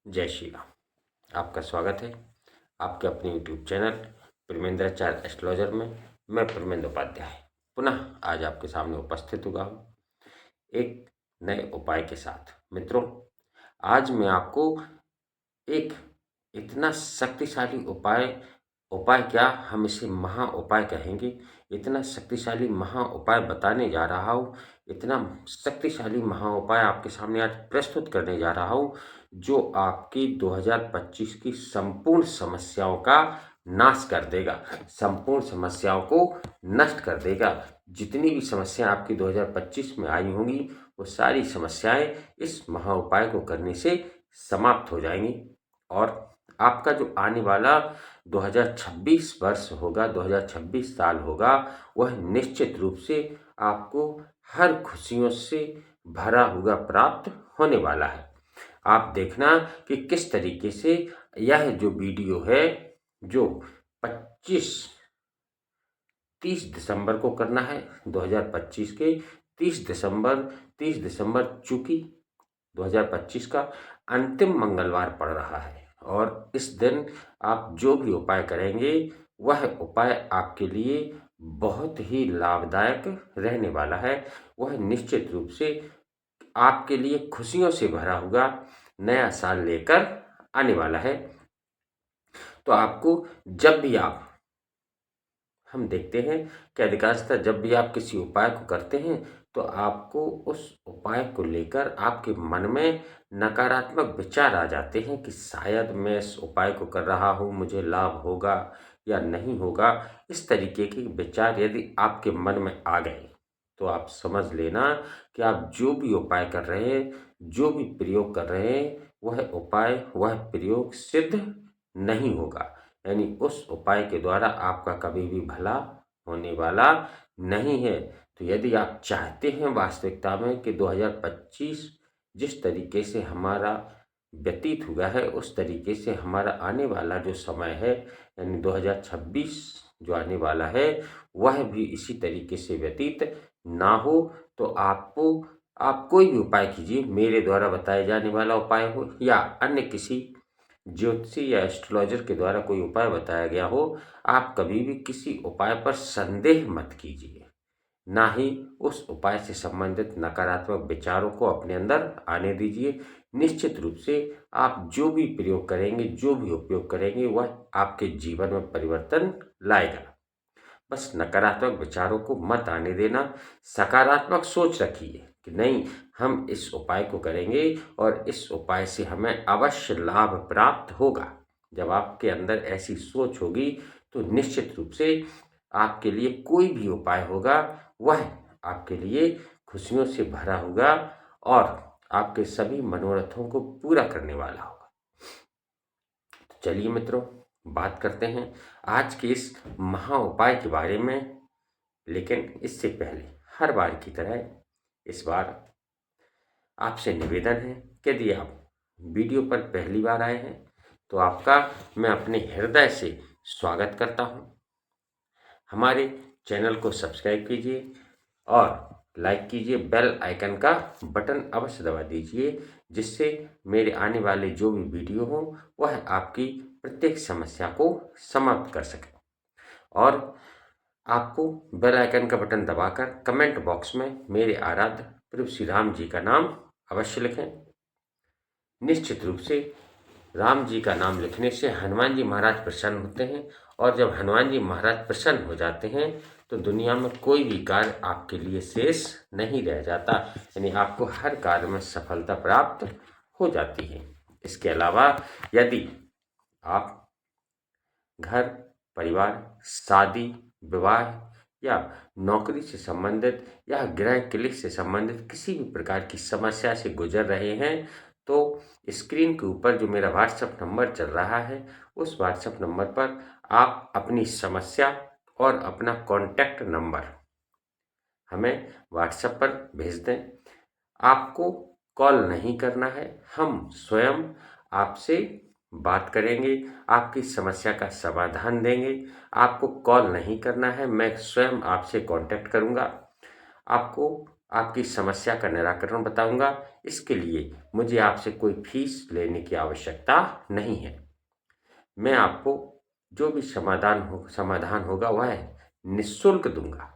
जय श्री राम। आपका स्वागत है आपके अपने YouTube चैनल परमेंद्राचार्य एस्ट्रोलॉजर में। मैं परमेंद्र उपाध्याय पुनः आज आपके सामने उपस्थित हुआ हूँ एक नए उपाय के साथ। मित्रों, आज मैं आपको एक इतना शक्तिशाली उपाय क्या हम इसे महा उपाय कहेंगे, इतना शक्तिशाली महा उपाय बताने जा रहा हूँ। इतना शक्तिशाली महा उपाय आपके सामने आज प्रस्तुत करने जा रहा हूँ जो आपकी 2025 की संपूर्ण समस्याओं का नाश कर देगा, संपूर्ण समस्याओं को नष्ट कर देगा। जितनी भी समस्याएं आपकी 2025 में आई होंगी वो सारी समस्याएं इस महा उपाय को करने से समाप्त हो जाएंगी और आपका जो आने वाला 2026 वर्ष होगा, 2026 साल होगा, वह निश्चित रूप से आपको हर खुशियों से भरा हुआ प्राप्त होने वाला है। आप देखना कि किस तरीके से यह जो वीडियो है जो 30 दिसंबर को करना है 2025 के 30 दिसंबर चूंकि 2025 का अंतिम मंगलवार पड़ रहा है और इस दिन आप जो भी उपाय करेंगे वह उपाय आपके लिए बहुत ही लाभदायक रहने वाला है। वह निश्चित रूप से आपके लिए खुशियों से भरा हुआ नया साल लेकर आने वाला है। तो आपको जब भी हम देखते हैं कि अधिकांशतः जब भी आप किसी उपाय को करते हैं तो आपको उस उपाय को लेकर आपके मन में नकारात्मक विचार आ जाते हैं कि शायद मैं इस उपाय को कर रहा हूँ, मुझे लाभ होगा या नहीं होगा। इस तरीके के विचार यदि आपके मन में आ गए तो आप समझ लेना कि आप जो भी उपाय कर रहे हैं, जो भी प्रयोग कर रहे हैं, वह उपाय वह प्रयोग सिद्ध नहीं होगा। यानी उस उपाय के द्वारा आपका कभी भी भला होने वाला नहीं है। तो यदि आप चाहते हैं वास्तविकता में कि 2025 जिस तरीके से हमारा व्यतीत हुआ है उस तरीके से हमारा आने वाला जो समय है यानी 2026 जो आने वाला है वह भी इसी तरीके से व्यतीत ना हो, तो आप कोई भी उपाय कीजिए, मेरे द्वारा बताया जाने वाला उपाय हो या अन्य किसी ज्योतिषी या एस्ट्रोलॉजर के द्वारा कोई उपाय बताया गया हो, आप कभी भी किसी उपाय पर संदेह मत कीजिए, ना ही उस उपाय से संबंधित नकारात्मक विचारों को अपने अंदर आने दीजिए। निश्चित रूप से आप जो भी प्रयोग करेंगे, जो भी उपयोग करेंगे, वह आपके जीवन में परिवर्तन लाएगा। बस नकारात्मक विचारों को मत आने देना, सकारात्मक सोच रखिए कि नहीं, हम इस उपाय को करेंगे और इस उपाय से हमें अवश्य लाभ प्राप्त होगा। जब आपके अंदर ऐसी सोच होगी तो निश्चित रूप से आपके लिए कोई भी उपाय होगा वह आपके लिए खुशियों से भरा होगा और आपके सभी मनोरथों को पूरा करने वाला होगा। तो चलिए मित्रों, बात करते हैं आज के इस महा उपाय के बारे में। लेकिन इससे पहले हर बार की तरह इस बार आपसे निवेदन है कि यदि आप वीडियो पर पहली बार आए हैं तो आपका मैं अपने हृदय से स्वागत करता हूं। हमारे चैनल को सब्सक्राइब कीजिए और लाइक कीजिए, बेल आइकन का बटन अवश्य दबा दीजिए जिससे मेरे आने वाले जो भी वीडियो हो वह आपकी प्रत्येक समस्या को समाप्त कर सके। और आपको बेल आइकन का बटन दबाकर कमेंट बॉक्स में मेरे आराध्य प्रभु श्री राम जी का नाम अवश्य लिखें। निश्चित रूप से राम जी का नाम लिखने से हनुमान जी महाराज प्रसन्न होते हैं और जब हनुमान जी महाराज प्रसन्न हो जाते हैं तो दुनिया में कोई भी कार्य आपके लिए शेष नहीं रह जाता, यानी आपको हर कार्य में सफलता प्राप्त हो जाती है। इसके अलावा यदि आप घर परिवार, शादी, विवाह या नौकरी से संबंधित या गृह क्लेश से संबंधित किसी भी प्रकार की समस्या से गुजर रहे हैं तो स्क्रीन के ऊपर जो मेरा व्हाट्सएप नंबर चल रहा है उस व्हाट्सएप नंबर पर आप अपनी समस्या और अपना कॉन्टैक्ट नंबर हमें व्हाट्सएप पर भेज दें। आपको कॉल नहीं करना है, हम स्वयं आपसे बात करेंगे, आपकी समस्या का समाधान देंगे। आपको कॉल नहीं करना है, मैं स्वयं आपसे कांटेक्ट करूंगा। आपको आपकी समस्या का निराकरण बताऊंगा। इसके लिए मुझे आपसे कोई फीस लेने की आवश्यकता नहीं है। मैं आपको जो भी समाधान होगा वह निःशुल्क दूंगा।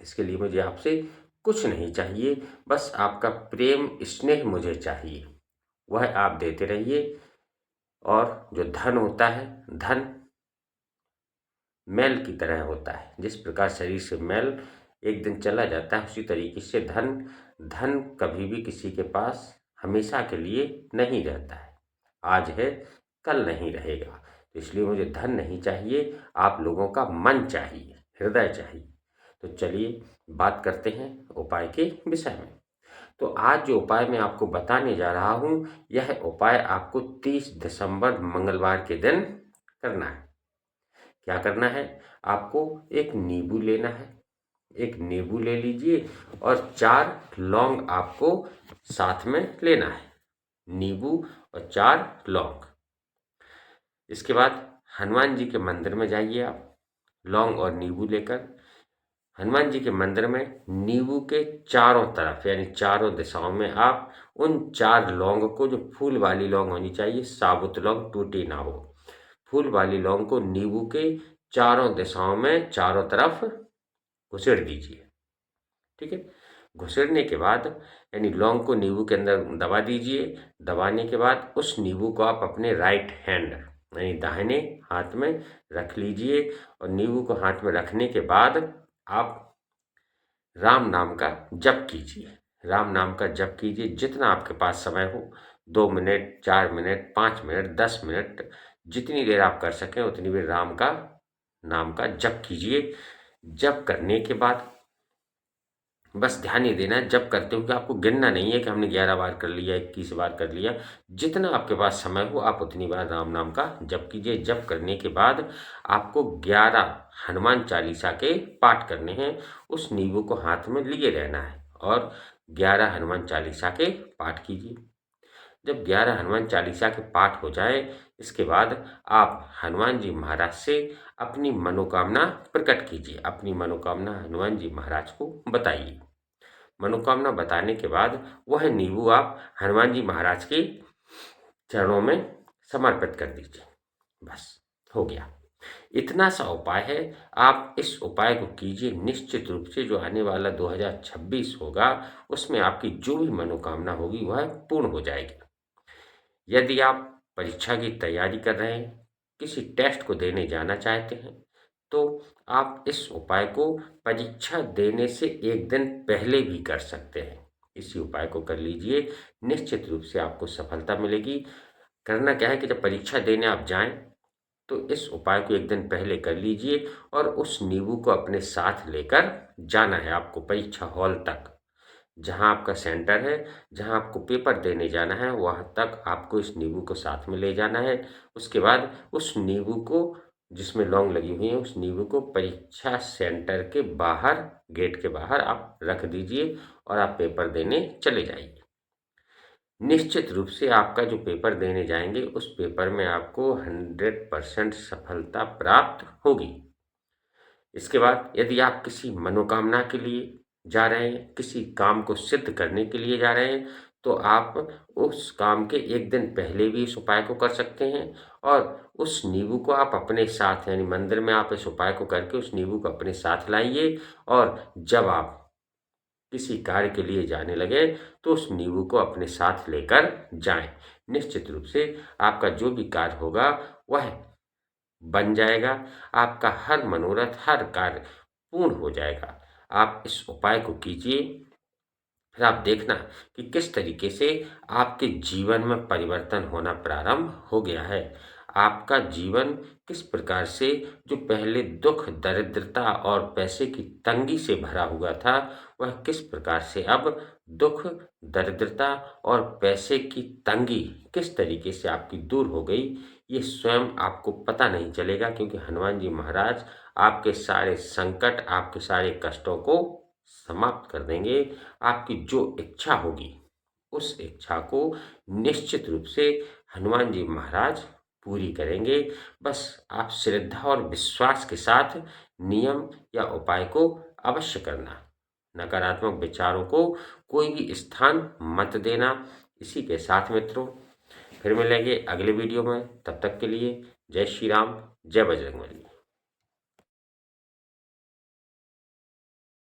इसके लिए मुझे आपसे कुछ नहीं चाहिए, बस आपका प्रेम स्नेह मुझे चाहिए। वह आप देते रहिए। और जो धन होता है, धन मैल की तरह होता है। जिस प्रकार शरीर से मैल एक दिन चला जाता है, उसी तरीके से धन धन कभी भी किसी के पास हमेशा के लिए नहीं रहता है। आज है, कल नहीं रहेगा। तो इसलिए मुझे धन नहीं चाहिए, आप लोगों का मन चाहिए, हृदय चाहिए। तो चलिए बात करते हैं उपाय के विषय में। तो आज जो उपाय मैं आपको बताने जा रहा हूँ, यह उपाय आपको 30 दिसंबर मंगलवार के दिन करना है। क्या करना है? आपको एक नींबू लेना है, एक नींबू ले लीजिए और 4 लौंग आपको साथ में लेना है। नींबू और 4 लौंग। इसके बाद हनुमान जी के मंदिर में जाइए आप, लौंग और नींबू लेकर। हनुमान जी के मंदिर में नींबू के चारों तरफ यानी चारों दिशाओं में आप उन 4 लौंग को, जो फूल वाली लौंग होनी चाहिए, साबुत लौंग, टूटी ना हो, फूल वाली लौंग को नींबू के चारों दिशाओं में चारों तरफ घुसेड़ दीजिए। ठीक है। घुसेड़ने के बाद यानी लौंग को नींबू के अंदर दबा दीजिए। दबाने के बाद उस नींबू को आप अपने राइट हैंड यानी दाहिने हाथ में रख लीजिए। और नींबू को हाथ में रखने के बाद आप राम नाम का जप कीजिए। राम नाम का जप कीजिए जितना आपके पास समय हो, 2 मिनट, 4 मिनट, 5 मिनट, 10 मिनट, जितनी देर आप कर सकें उतनी देर राम का नाम का जप कीजिए। जप करने के बाद बस ध्यान ये देना है, जप करते हुए आपको गिनना नहीं है कि हमने 11 बार कर लिया, 21 बार कर लिया। जितना आपके पास समय हो आप उतनी बार राम नाम का जप कीजिए। जप करने के बाद आपको 11 हनुमान चालीसा के पाठ करने हैं। उस नींबू को हाथ में लिए रहना है और 11 हनुमान चालीसा के पाठ कीजिए। जब 11 हनुमान चालीसा के पाठ हो जाए, इसके बाद आप हनुमान जी महाराज से अपनी मनोकामना प्रकट कीजिए। अपनी मनोकामना हनुमान जी महाराज को बताइए। मनोकामना बताने के बाद वह नींबू आप हनुमान जी महाराज के चरणों में समर्पित कर दीजिए। बस हो गया। इतना सा उपाय है। आप इस उपाय को कीजिए, निश्चित रूप से जो आने वाला 2026 होगा उसमें आपकी जो भी मनोकामना होगी वह पूर्ण हो जाएगी। यदि आप परीक्षा की तैयारी कर रहे हैं, किसी टेस्ट को देने जाना चाहते हैं, तो आप इस उपाय को परीक्षा देने से एक दिन पहले भी कर सकते हैं। इसी उपाय को कर लीजिए, निश्चित रूप से आपको सफलता मिलेगी। करना क्या है कि जब परीक्षा देने आप जाएं, तो इस उपाय को एक दिन पहले कर लीजिए और उस नींबू को अपने साथ लेकर जाना है आपको परीक्षा हॉल तक। जहाँ आपका सेंटर है, जहाँ आपको पेपर देने जाना है, वहाँ तक आपको इस नींबू को साथ में ले जाना है। उसके बाद उस नींबू को, जिसमें लौंग लगी हुई है, उस नींबू को परीक्षा सेंटर के बाहर, गेट के बाहर आप रख दीजिए और आप पेपर देने चले जाइए। निश्चित रूप से आपका जो पेपर देने जाएंगे उस पेपर में आपको 100% सफलता प्राप्त होगी। इसके बाद यदि आप किसी मनोकामना के लिए जा रहे हैं, किसी काम को सिद्ध करने के लिए जा रहे हैं, तो आप उस काम के एक दिन पहले भी इस उपाय को कर सकते हैं और उस नींबू को आप अपने साथ यानी मंदिर में आप इस उपाय को करके उस नींबू को अपने साथ लाइए। और जब आप किसी कार्य के लिए जाने लगे तो उस नींबू को अपने साथ लेकर जाएं। निश्चित रूप से आपका जो भी कार्य होगा वह बन जाएगा। आपका हर मनोरथ, हर कार्य पूर्ण हो जाएगा। आप इस उपाय को कीजिए, फिर आप देखना कि किस तरीके से आपके जीवन में परिवर्तन होना प्रारंभ हो गया है। आपका जीवन किस प्रकार से, जो पहले दुख, दरिद्रता और पैसे की तंगी से भरा हुआ था, वह किस प्रकार से अब दुख, दरिद्रता और पैसे की तंगी किस तरीके से आपकी दूर हो गई, ये स्वयं आपको पता नहीं चलेगा, क्योंकि हनुमान जी महाराज आपके सारे संकट, आपके सारे कष्टों को समाप्त कर देंगे। आपकी जो इच्छा होगी उस इच्छा को निश्चित रूप से हनुमान जी महाराज पूरी करेंगे। बस आप श्रद्धा और विश्वास के साथ नियम या उपाय को अवश्य करना। नकारात्मक विचारों को कोई भी स्थान मत देना। इसी के साथ मित्रों फिर मिलेंगे अगले वीडियो में, तब तक के लिए जय श्री राम, जय बजरंगबली।